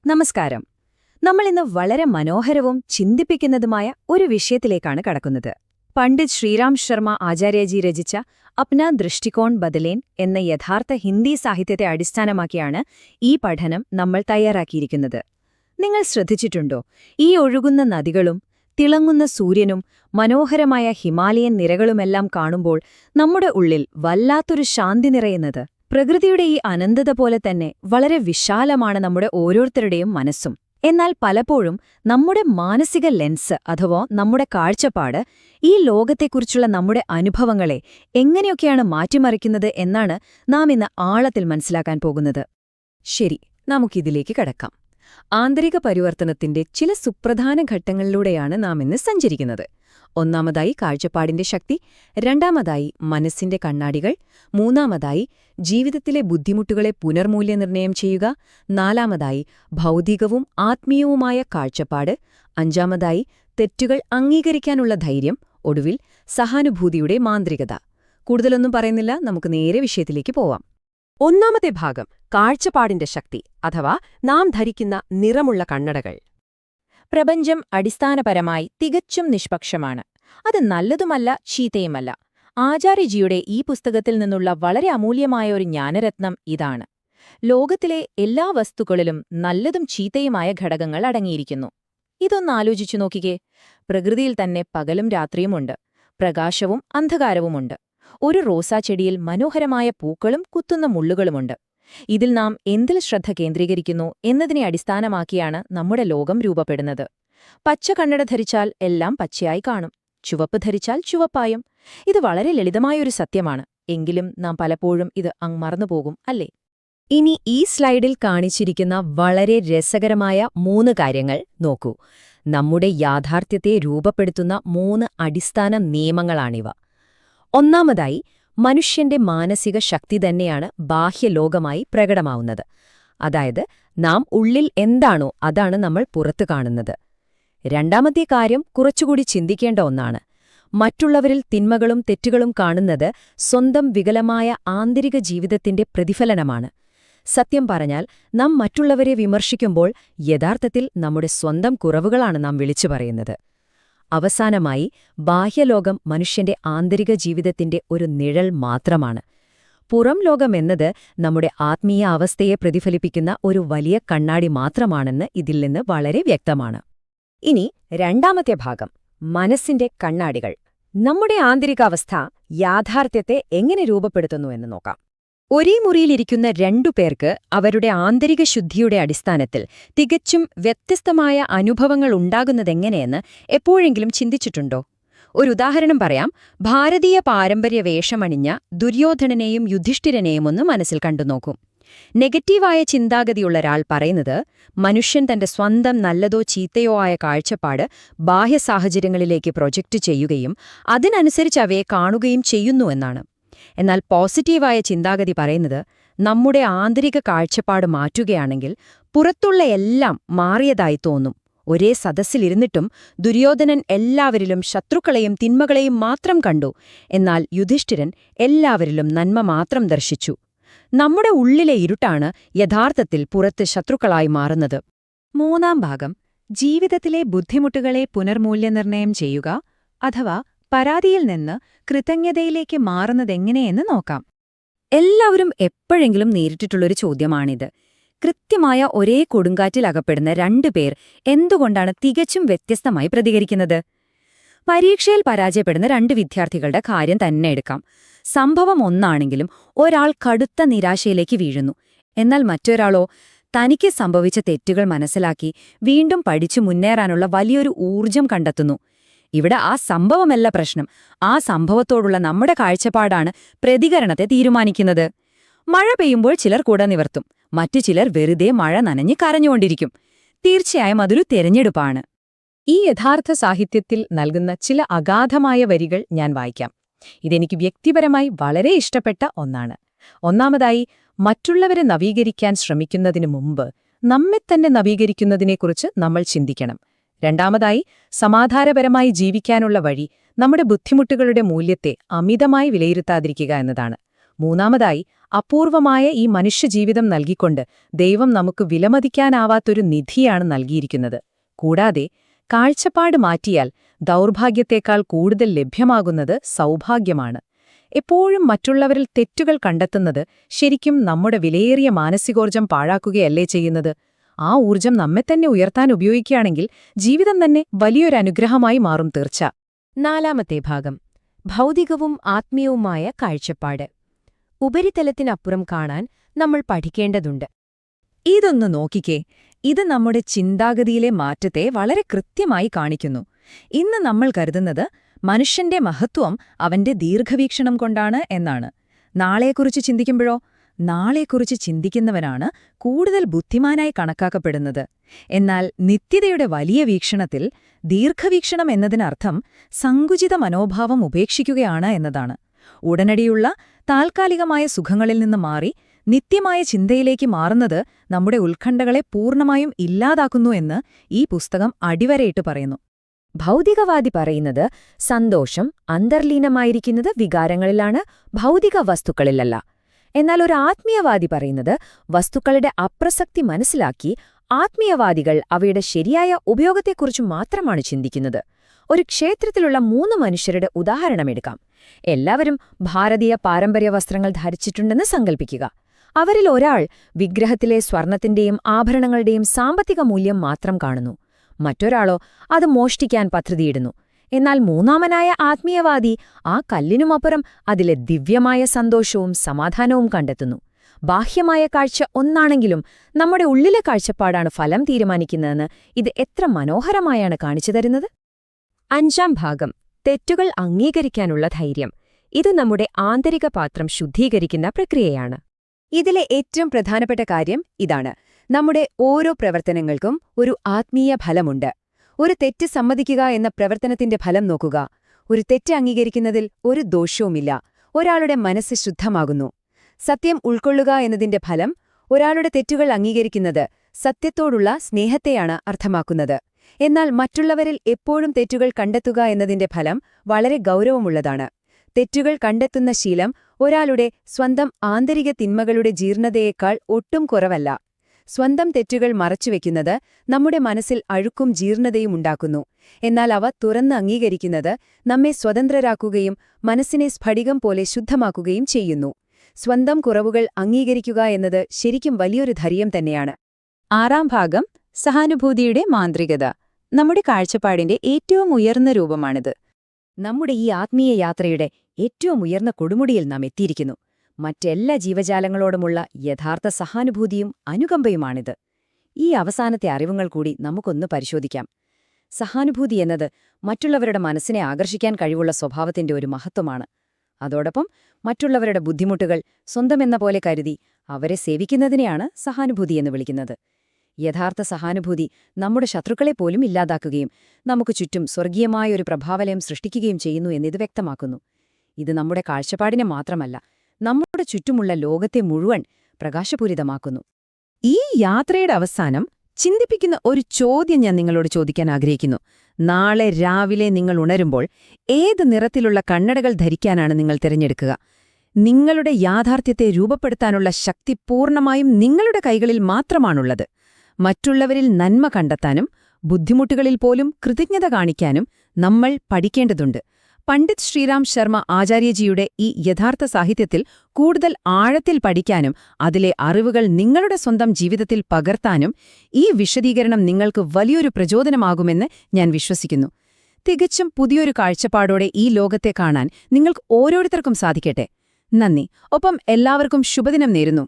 നമസ്കാരം. നമ്മൾ ഇന്ന് വളരെ മനോഹരവും ചിന്തിപ്പിക്കുന്നതുമായ ഒരു വിഷയത്തിലേക്കാണ് കടക്കുന്നത്. പണ്ഡിറ്റ് ശ്രീറാം ശർമ്മ ആചാര്യജി രചിച്ച അപ്നാ ദൃഷ്ടികോൺ ബദലേൻ എന്ന യഥാർത്ഥ ഹിന്ദി സാഹിത്യത്തെ അടിസ്ഥാനമാക്കിയാണ് ഈ പഠനം നമ്മൾ തയ്യാറാക്കിയിരിക്കുന്നത്. നിങ്ങൾ ശ്രദ്ധിച്ചിട്ടുണ്ടോ, ഈ ഒഴുകുന്ന നദികളും തിളങ്ങുന്ന സൂര്യനും മനോഹരമായ ഹിമാലയൻ നിരകളുമെല്ലാം കാണുമ്പോൾ നമ്മുടെ ഉള്ളിൽ വല്ലാത്തൊരു ശാന്തി നിറയുന്നത്? പ്രകൃതിയുടെ ഈ അനന്തത പോലെ തന്നെ വളരെ വിശാലമാണ് നമ്മുടെ ഓരോരുത്തരുടെയും മനസ്സും. എന്നാൽ പലപ്പോഴും നമ്മുടെ മാനസിക ലെൻസ് അഥവാ നമ്മുടെ കാഴ്ചപ്പാട് ഈ ലോകത്തെക്കുറിച്ചുള്ള നമ്മുടെ അനുഭവങ്ങളെ എങ്ങനെയൊക്കെയാണ് മാറ്റിമറിക്കുന്നത് എന്നാണ് നാം ഇന്ന് ആഴത്തിൽ മനസ്സിലാക്കാൻ പോകുന്നത്. ശരി, നമുക്കിതിലേക്ക് കടക്കാം. ആന്തരിക പരിവർത്തനത്തിന്റെ ചില സുപ്രധാന ഘട്ടങ്ങളിലൂടെയാണ് നാം ഇന്ന് സഞ്ചരിക്കുന്നത്. ഒന്നാമതായി കാഴ്ചപ്പാടിന്റെ ശക്തി, രണ്ടാമതായി മനസ്സിന്റെ കണ്ണാടികൾ, മൂന്നാമതായി ജീവിതത്തിലെ ബുദ്ധിമുട്ടുകളെ പുനർമൂല്യനിർണ്ണയം ചെയ്യുക, നാലാമതായി ഭൗതികവും ആത്മീയവുമായ കാഴ്ചപ്പാട്, അഞ്ചാമതായി തെറ്റുകൾ അംഗീകരിക്കാനുള്ള ധൈര്യം, ഒടുവിൽ സഹാനുഭൂതിയുടെ മാന്ത്രികത. കൂടുതലൊന്നും പറയുന്നില്ല, നമുക്ക് നേരെ വിഷയത്തിലേക്ക് പോവാം. ഒന്നാമത്തെ ഭാഗം, കാഴ്ചപ്പാടിന്റെ ശക്തി അഥവാ നാം ധരിക്കുന്ന നിറമുള്ള കണ്ണടകൾ. പ്രപഞ്ചം അടിസ്ഥാനപരമായി തികച്ചും നിഷ്പക്ഷമാണ്. അത് നല്ലതുമല്ല ചീത്തയുമല്ല. ആചാര്യജിയുടെ ഈ പുസ്തകത്തിൽ നിന്നുള്ള വളരെ അമൂല്യമായ ഒരു ജ്ഞാനരത്നം ഇതാണ്. ലോകത്തിലെ എല്ലാ വസ്തുക്കളിലും നല്ലതും ചീത്തയുമായ ഘടകങ്ങൾ അടങ്ങിയിരിക്കുന്നു. ഇതൊന്നാലോചിച്ചു നോക്കിക്കേ. പ്രകൃതിയിൽ തന്നെ പകലും രാത്രിയുമുണ്ട്, പ്രകാശവും അന്ധകാരവുമുണ്ട്. ഒരു റോസാച്ചെടിയിൽ മനോഹരമായ പൂക്കളും കുത്തുന്ന മുള്ളുകളുമുണ്ട്. ഇതിൽ നാം എന്തിൽ ശ്രദ്ധ കേന്ദ്രീകരിക്കുന്നു എന്നതിനെ അടിസ്ഥാനമാക്കിയാണ് നമ്മുടെ ലോകം രൂപപ്പെടുന്നത്. പച്ച കണ്ണട ധരിച്ചാൽ എല്ലാം പച്ചയായി കാണും, ചുവപ്പ് ധരിച്ചാൽ ചുവപ്പായും. ഇത് വളരെ ലളിതമായൊരു സത്യമാണ്. എങ്കിലും നാം പലപ്പോഴും ഇത് മറന്നുപോകും, അല്ലേ? ഇനി ഈ സ്ലൈഡിൽ കാണിച്ചിരിക്കുന്ന വളരെ രസകരമായ 3 കാര്യങ്ങൾ നോക്കൂ. നമ്മുടെ യാഥാർത്ഥ്യത്തെ രൂപപ്പെടുത്തുന്ന 3 അടിസ്ഥാന നിയമങ്ങളാണിവ. ഒന്നാമതായി, മനുഷ്യന്റെ മാനസിക ശക്തി തന്നെയാണ് ബാഹ്യലോകമായി പ്രകടമാവുന്നത്. അതായത് നാം ഉള്ളിൽ എന്താണോ അതാണ് നമ്മൾ പുറത്തു കാണുന്നത്. രണ്ടാമത്തെ കാര്യം കുറച്ചുകൂടി ചിന്തിക്കേണ്ട ഒന്നാണ്. മറ്റുള്ളവരിൽ തിന്മകളും തെറ്റുകളും കാണുന്നത് സ്വന്തം വികലമായ ആന്തരിക ജീവിതത്തിന്റെ പ്രതിഫലനമാണ്. സത്യം പറഞ്ഞാൽ നാം മറ്റുള്ളവരെ വിമർശിക്കുമ്പോൾ യഥാർത്ഥത്തിൽ നമ്മുടെ സ്വന്തം കുറവുകളാണ് നാം വിളിച്ചു പറയുന്നത്. അവസാനമായി, ബാഹ്യലോകം മനുഷ്യന്റെ ആന്തരിക ജീവിതത്തിന്റെ ഒരു നിഴൽ മാത്രമാണ്. പുറം ലോകമെന്നത് നമ്മുടെ ആത്മീയ അവസ്ഥയെ പ്രതിഫലിപ്പിക്കുന്ന ഒരു വലിയ കണ്ണാടി മാത്രമാണെന്ന് ഇതിൽ നിന്ന് വളരെ വ്യക്തമാണ്. ഇനി രണ്ടാമത്തെ ഭാഗം, മനസ്സിന്റെ കണ്ണാടികൾ. നമ്മുടെ ആന്തരികാവസ്ഥ യാഥാർത്ഥ്യത്തെ എങ്ങനെ രൂപപ്പെടുത്തുന്നു എന്ന് നോക്കാം. ഒരേ മുറിയിലിരിക്കുന്ന 2 പേർക്ക് അവരുടെ ആന്തരിക ശുദ്ധിയുടെ അടിസ്ഥാനത്തിൽ തികച്ചും വ്യത്യസ്തമായ അനുഭവങ്ങൾ ഉണ്ടാകുന്നതെങ്ങനെയെന്ന് എപ്പോഴെങ്കിലും ചിന്തിച്ചിട്ടുണ്ടോ? ഒരു ഉദാഹരണം പറയാം. ഭാരതീയ പാരമ്പര്യ വേഷമണിഞ്ഞ ദുര്യോധനനെയും യുധിഷ്ഠിരനെയും ഒന്ന് മനസ്സിൽ കണ്ടുനോക്കൂ. നെഗറ്റീവായ ചിന്താഗതിയുള്ള ഒരാൾ പറയുന്നത് മനുഷ്യൻ തന്റെ സ്വന്തം നല്ലതോ ചീത്തയോ ആയ കാഴ്ചപ്പാട് ബാഹ്യ സാഹചര്യങ്ങളിലേക്ക് പ്രൊജക്റ്റ് ചെയ്യുകയും അതിനനുസരിച്ച് അവയെ കാണുകയും ചെയ്യുന്നുവെന്നാണ്. എന്നാൽ പോസിറ്റീവായ ചിന്താഗതി പറയുന്നത് നമ്മുടെ ആന്തരിക കാഴ്ചപ്പാട് മാറ്റുകയാണെങ്കിൽ പുറത്തുള്ള എല്ലാം മാറിയതായി തോന്നും. ഒരേ സദസ്സിലിരുന്നിട്ടും ദുര്യോധനൻ എല്ലാവരിലും ശത്രുക്കളെയും തിന്മകളെയും മാത്രം കണ്ടു, എന്നാൽ യുധിഷ്ഠിരൻ എല്ലാവരിലും നന്മ മാത്രം ദർശിച്ചു. നമ്മുടെ ഉള്ളിലെ ഇരുട്ടാണ് യഥാർത്ഥത്തിൽ പുറത്ത് ശത്രുക്കളായി മാറുന്നത്. മൂന്നാം ഭാഗം, ജീവിതത്തിലെ ബുദ്ധിമുട്ടുകളെ പുനർമൂല്യനിർണ്ണയം ചെയ്യുക അഥവാ പരാതിയിൽ നിന്ന് കൃതജ്ഞതയിലേക്ക് മാറുന്നതെങ്ങനെയെന്ന് നോക്കാം. എല്ലാവരും എപ്പോഴെങ്കിലും നേരിട്ടിട്ടുള്ളൊരു ചോദ്യമാണിത്. കൃത്യമായ ഒരേ കൊടുങ്കാറ്റിൽ അകപ്പെടുന്ന 2 പേർ എന്തുകൊണ്ടാണ് തികച്ചും വ്യത്യസ്തമായി പ്രതികരിക്കുന്നത്? പരീക്ഷയിൽ പരാജയപ്പെടുന്ന 2 വിദ്യാർത്ഥികളുടെ കാര്യം തന്നെ എടുക്കാം. സംഭവം ഒന്നാണെങ്കിലും ഒരാൾ കടുത്ത നിരാശയിലേക്ക് വീഴുന്നു, എന്നാൽ മറ്റൊരാളോ തനിക്ക് സംഭവിച്ച തെറ്റുകൾ മനസ്സിലാക്കി വീണ്ടും പഠിച്ചു മുന്നേറാനുള്ള വലിയൊരു ഊർജം കണ്ടെത്തുന്നു. ഇവിടെ ആ സംഭവമല്ല പ്രശ്നം, ആ സംഭവത്തോടുള്ള നമ്മുടെ കാഴ്ചപ്പാടാണ് പ്രതികരണത്തെ തീരുമാനിക്കുന്നത്. മഴ പെയ്യുമ്പോൾ ചിലർ കുട നിവർത്തും, മറ്റു ചിലർ വെറുതെ മഴ നനഞ്ഞ് കരഞ്ഞുകൊണ്ടിരിക്കും. തീർച്ചയായും അതൊരു തെരഞ്ഞെടുപ്പാണ്. ഈ യഥാർത്ഥ സാഹിത്യത്തിൽ നൽകുന്ന ചില അഗാധമായ വരികൾ ഞാൻ വായിക്കാം. ഇതെനിക്ക് വ്യക്തിപരമായി വളരെ ഇഷ്ടപ്പെട്ട ഒന്നാണ്. ഒന്നാമതായി, മറ്റുള്ളവരെ നവീകരിക്കാൻ ശ്രമിക്കുന്നതിനു മുമ്പ് നമ്മെത്തന്നെ നവീകരിക്കുന്നതിനെക്കുറിച്ച് നമ്മൾ ചിന്തിക്കണം. രണ്ടാമതായി, സമാധാനപരമായി ജീവിക്കാനുള്ള വഴി നമ്മുടെ ബുദ്ധിമുട്ടുകളുടെ മൂല്യത്തെ അമിതമായി വിലയിരുത്താതിരിക്കുക എന്നതാണ്. മൂന്നാമതായി, അപൂർവമായ ഈ മനുഷ്യജീവിതം നൽകിക്കൊണ്ട് ദൈവം നമുക്ക് വിലമതിക്കാനാവാത്തൊരു നിധിയാണ് നൽകിയിരിക്കുന്നത്. കൂടാതെ കാഴ്ചപ്പാട് മാറ്റിയാൽ ദൗർഭാഗ്യത്തേക്കാൾ കൂടുതൽ ലഭ്യമാകുന്നത് സൗഭാഗ്യമാണ്. എപ്പോഴും മറ്റുള്ളവരിൽ തെറ്റുകൾ കണ്ടെത്തുന്നത് ശരിക്കും നമ്മുടെ വിലയേറിയ മാനസികോർജ്ജം പാഴാക്കുകയല്ലേ ചെയ്യുന്നത്? ആ ഊർജ്ജം നമ്മെത്തന്നെ ഉയർത്താൻ ഉപയോഗിക്കുകയാണെങ്കിൽ ജീവിതം തന്നെ വലിയൊരു അനുഗ്രഹമായി മാറും തീർച്ച. 4. ഭാഗം ഭൗതികവും ആത്മീയവുമായ കാഴ്ചപ്പാട്. ഉപരിതലത്തിനപ്പുറം കാണാൻ നമ്മൾ പഠിക്കേണ്ടതുണ്ട്. ഇതൊന്ന് നോക്കിക്കേ. ഇത് നമ്മുടെ ചിന്താഗതിയിലെ മാറ്റത്തെ വളരെ കൃത്യമായി കാണിക്കുന്നു. ഇന്ന് നമ്മൾ കരുതുന്നത് മനുഷ്യന്റെ മഹത്വം അവന്റെ ദീർഘവീക്ഷണം കൊണ്ടാണ് എന്നാണ്. നാളെക്കുറിച്ച് ചിന്തിക്കുമ്പോഴോ, നാളെക്കുറിച്ച് ചിന്തിക്കുന്നവനാണ് കൂടുതൽ ബുദ്ധിമാനായി കണക്കാക്കപ്പെടുന്നത്. എന്നാൽ നിത്യതയുടെ വലിയ വീക്ഷണത്തിൽ ദീർഘവീക്ഷണം എന്നതിനർത്ഥം സങ്കുചിത മനോഭാവം ഉപേക്ഷിക്കുകയാണ് എന്നതാണ്. ഉടനടിയുള്ള താൽക്കാലികമായ സുഖങ്ങളിൽ നിന്ന് മാറി നിത്യമായ ചിന്തയിലേക്ക് മാറുന്നത് നമ്മുടെ ഉത്കണ്ഠകളെ പൂർണ്ണമായും ഇല്ലാതാക്കുന്നു എന്ന് ഈ പുസ്തകം അടിവരയിട്ട് പറയുന്നു. ഭൗതികവാദി പറയുന്നത് സന്തോഷം അന്തർലീനമായിരിക്കുന്നത് വികാരങ്ങളിലാണ്, ഭൗതിക വസ്തുക്കളിലല്ല. എന്നാൽ ഒരു ആത്മീയവാദി പറയുന്നത് വസ്തുക്കളുടെ അപ്രസക്തി മനസ്സിലാക്കി ആത്മീയവാദികൾ അവയുടെ ശരിയായ ഉപയോഗത്തെക്കുറിച്ച് മാത്രമാണ് ചിന്തിക്കുന്നത്. ഒരു ക്ഷേത്രത്തിലുള്ള 3 മനുഷ്യരുടെ ഉദാഹരണമെടുക്കാം. എല്ലാവരും ഭാരതീയ പാരമ്പര്യ വസ്ത്രങ്ങൾ ധരിച്ചിട്ടുണ്ടെന്ന് സങ്കൽപ്പിക്കുക. അവരിൽ ഒരാൾ വിഗ്രഹത്തിലെ സ്വർണത്തിന്റെയും ആഭരണങ്ങളുടെയും സാമ്പത്തിക മൂല്യം മാത്രം കാണുന്നു. മറ്റൊരാളോ അത് മോഷ്ടിക്കാൻ പദ്ധതിയിടുന്നു. എന്നാൽ മൂന്നാമനായ ആത്മീയവാദി ആ കല്ലിനുമപ്പുറം അതിലെ ദിവ്യമായ സന്തോഷവും സമാധാനവും കണ്ടെത്തുന്നു. ബാഹ്യമായ കാഴ്ച ഒന്നാണെങ്കിലും നമ്മുടെ ഉള്ളിലെ കാഴ്ചപ്പാടാണ് ഫലം തീരുമാനിക്കുന്നതെന്ന് ഇത് എത്ര മനോഹരമായാണ് കാണിച്ചു തരുന്നത്. 5. ഭാഗം തെറ്റുകൾ അംഗീകരിക്കാനുള്ള ധൈര്യം. ഇത് നമ്മുടെ ആന്തരിക പാത്രം ശുദ്ധീകരിക്കുന്ന പ്രക്രിയയാണ്. ഇതിലെ ഏറ്റവും പ്രധാനപ്പെട്ട കാര്യം ഇതാണ്: നമ്മുടെ ഓരോ പ്രവർത്തനങ്ങൾക്കും ഒരു ആത്മീയ ഫലമുണ്ട്. ഒരു തെറ്റ് സമ്മതിക്കുക എന്ന പ്രവർത്തനത്തിന്റെ ഫലം നോക്കുക. ഒരു തെറ്റ് അംഗീകരിക്കുന്നതിൽ ഒരു ദോഷവുമില്ല. ഒരാളുടെ മനസ്സ് ശുദ്ധമാകുന്നു. സത്യം ഉൾക്കൊള്ളുക എന്നതിന്റെ ഫലം ഒരാളുടെ തെറ്റുകൾ അംഗീകരിക്കുന്നത് സത്യത്തോടുള്ള സ്നേഹത്തെയാണ് അർത്ഥമാക്കുന്നത്. എന്നാൽ മറ്റുള്ളവരിൽ എപ്പോഴും തെറ്റുകൾ കണ്ടെത്തുക എന്നതിന്റെ ഫലം വളരെ ഗൗരവമുള്ളതാണ്. തെറ്റുകൾ കണ്ടെത്തുന്ന ശീലം ഒരാളുടെ സ്വന്തം ആന്തരിക തിന്മകളുടെ ജീർണതയേക്കാൾ ഒട്ടും കുറവല്ല. സ്വന്തം തെറ്റുകൾ മറച്ചുവെക്കുന്നത് നമ്മുടെ മനസ്സിൽ അഴുക്കും ജീർണതയും ഉണ്ടാക്കുന്നു. എന്നാൽ അവ തുറന്ന് അംഗീകരിക്കുന്നത് നമ്മെ സ്വതന്ത്രരാക്കുകയും മനസ്സിനെ സ്ഫടികം പോലെ ശുദ്ധമാക്കുകയും ചെയ്യുന്നു. സ്വന്തം കുറവുകൾ അംഗീകരിക്കുക എന്നത് ശരിക്കും വലിയൊരു ധൈര്യം തന്നെയാണ്. 6. ഭാഗം സഹാനുഭൂതിയുടെ മാന്ത്രികത. നമ്മുടെ കാഴ്ചപ്പാടിന്റെ ഏറ്റവും ഉയർന്ന രൂപമാണിത്. നമ്മുടെ ഈ ആത്മീയ യാത്രയുടെ ഏറ്റവും ഉയർന്ന കൊടുമുടിയിൽ നാം എത്തിയിരിക്കുന്നു. മറ്റെല്ലാ ജീവജാലങ്ങളോടുമുള്ള യഥാർത്ഥ സഹാനുഭൂതിയും അനുകമ്പയുമാണിത്. ഈ അവസാനത്തെ അറിവുകൾ കൂടി നമുക്കൊന്ന് പരിശോധിക്കാം. സഹാനുഭൂതി എന്നത് മറ്റുള്ളവരുടെ മനസ്സിനെ ആകർഷിക്കാൻ കഴിവുള്ള സ്വഭാവത്തിന്റെ ഒരു മഹത്വമാണ്. അതോടൊപ്പം മറ്റുള്ളവരുടെ ബുദ്ധിമുട്ടുകൾ സ്വന്തമെന്ന പോലെ കരുതി അവരെ സേവിക്കുന്നതിനെയാണ് സഹാനുഭൂതി എന്ന് വിളിക്കുന്നത്. യഥാർത്ഥ സഹാനുഭൂതി നമ്മുടെ ശത്രുക്കളെപ്പോലും ഇല്ലാതാക്കുകയും നമുക്ക് ചുറ്റും സ്വർഗീയമായൊരു പ്രഭാവലയം സൃഷ്ടിക്കുകയും ചെയ്യുന്നു എന്നിത് വ്യക്തമാക്കുന്നു. ഇത് നമ്മുടെ കാഴ്ചപ്പാടിനെ മാത്രമല്ല, നമ്മുടെ ചുറ്റുമുള്ള ലോകത്തെ മുഴുവൻ പ്രകാശപൂരിതമാക്കുന്നു. ഈ യാത്രയുടെ അവസാനം ചിന്തിപ്പിക്കുന്ന ഒരു ചോദ്യം ഞാൻ നിങ്ങളോട് ചോദിക്കാൻ ആഗ്രഹിക്കുന്നു. നാളെ രാവിലെ നിങ്ങൾ ഉണരുമ്പോൾ ഏത് നിറത്തിലുള്ള കണ്ണടകൾ ധരിക്കാനാണ് നിങ്ങൾ തിരഞ്ഞെടുക്കുക? നിങ്ങളുടെ യാഥാർത്ഥ്യത്തെ രൂപപ്പെടുത്താനുള്ള ശക്തി പൂർണ്ണമായും നിങ്ങളുടെ കൈകളിൽ മാത്രമാണുള്ളത്. മറ്റുള്ളവരിൽ നന്മ കണ്ടെത്താനും ബുദ്ധിമുട്ടുകളിൽ പോലും കൃതജ്ഞത കാണിക്കാനും നമ്മൾ പഠിക്കേണ്ടതുണ്ട്. പണ്ഡിറ്റ് ശ്രീറാം ശർമ്മ ആചാര്യജിയുടെ ഈ യഥാർത്ഥ സാഹിത്യത്തിൽ കൂടുതൽ ആഴത്തിൽ പഠിക്കാനും അതിലെ അറിവുകൾ നിങ്ങളുടെ സ്വന്തം ജീവിതത്തിൽ പകർത്താനും ഈ വിശദീകരണം നിങ്ങൾക്ക് വലിയൊരു പ്രചോദനമാകുമെന്ന് ഞാൻ വിശ്വസിക്കുന്നു. തികച്ചും പുതിയൊരു കാഴ്ചപ്പാടോടെ ഈ ലോകത്തെ കാണാൻ നിങ്ങൾക്ക് ഓരോരുത്തർക്കും സാധിക്കട്ടെ. നന്ദി. ഒപ്പം എല്ലാവർക്കും ശുഭദിനം നേരുന്നു.